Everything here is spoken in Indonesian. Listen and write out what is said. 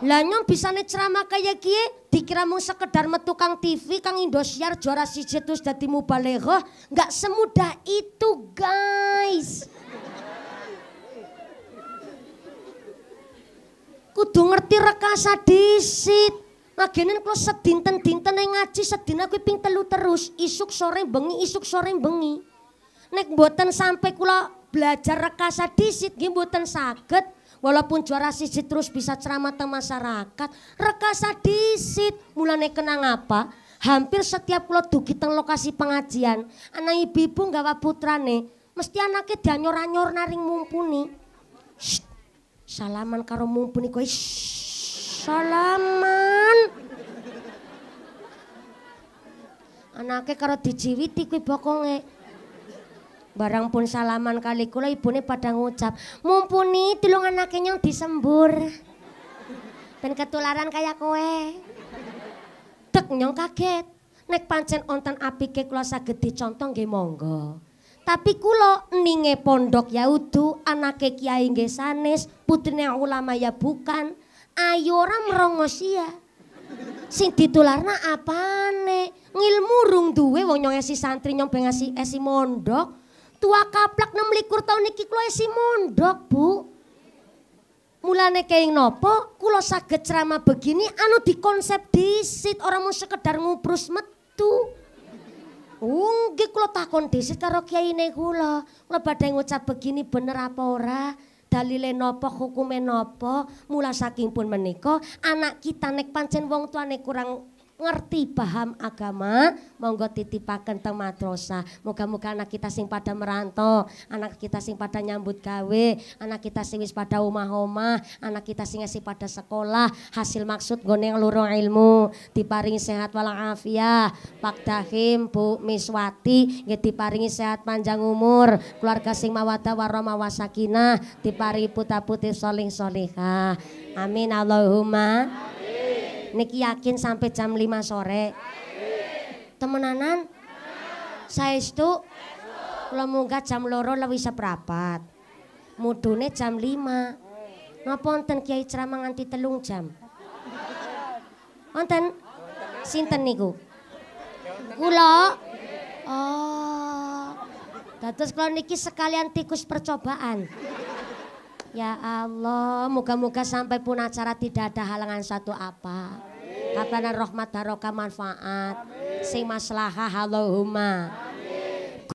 Lah nyong bisane ceramah kaya kie dikira mung sekedar metu kang TV kang Indosiar juara siji terus dadi mubaleghah, nggak semudah itu guys. Kudu ngerti rekasa disit. Magenen kula sedinten-dinten ngaji sedina kuwi ping 3 terus, isuk sore bengi isuk sore bengi. Nek mboten sampai kula belajar rekasa disit nggih mboten saged. Walaupun juara siji terus bisa ceramah teng masyarakat, rekasa disit. Mulane kenang apa? Hampir setiap kula dugi teng lokasi pengajian, anak ibu-ibu nggawa putrane, mesti anake dianyor-anyor naring mumpuni. Shh, salaman karo mumpuni kowe. Salaman. Anake karo dijiwiti kuwi bokonge. Barang pun salaman kali kula ibune pada ngucap, mumpuni tulung anake nyong disembur. Ben ketularan kaya kowe. Tek nyong kaget. Nek pancen onten apike kula saged dicontoh nggih monggo. Tapi kula ninge pondok ya udu, anake kiai nggih sanes, putrine ulama ya bukan. Ayo ora merongos ya. Sing ditularna apane? Ngilmu rung duwe wong nyong esi santri nyong ben esi mondok. Tua kaplak 26 tahun iki kula esi mondok, Bu. Mulane kenging nopo kula saged ceramah begini anu dikonsep disit ora mung sekedar nguprus metu. Nggih kula takon disit karo kiyaine kula. Kula badhe ngucap begini bener apa ora? Dalile nopo, hukume nopo? Mula saking pun menika anak kita nek pancen wong tuane kurang ngerti paham agama, monggo titipaken teng madrasah. Moga-moga anak kita sing pada merantau, anak kita sing pada nyambut gawe, anak kita sing wis pada omah-omah, anak kita sing isih pada sekolah, hasil maksud nggone ngluru ilmu, diparingi sehat walafiat. Pak Dahim, Bu Miswati nggih diparingi sehat panjang umur, keluarga sing mawaddah warahmah wasakinah, diparingi putra-putri sholih sholihah. Amin Allahumma. Niki yakin sampai jam 5 sore. Temenanan? Saestu? Kula munggah jam 2 lebih seprapat. Mudune jam 5. Napa wonten kiai ceramah nganti 3 jam? Wonten? Sinten niku? Kula? Oh. Dados kula niki sekalian tikus percobaan. Ya Allah, moga-moga sampai pun acara tidak ada halangan satu apa. Kapanan rahmat barokah manfaat. Sing maslahah Allahumma.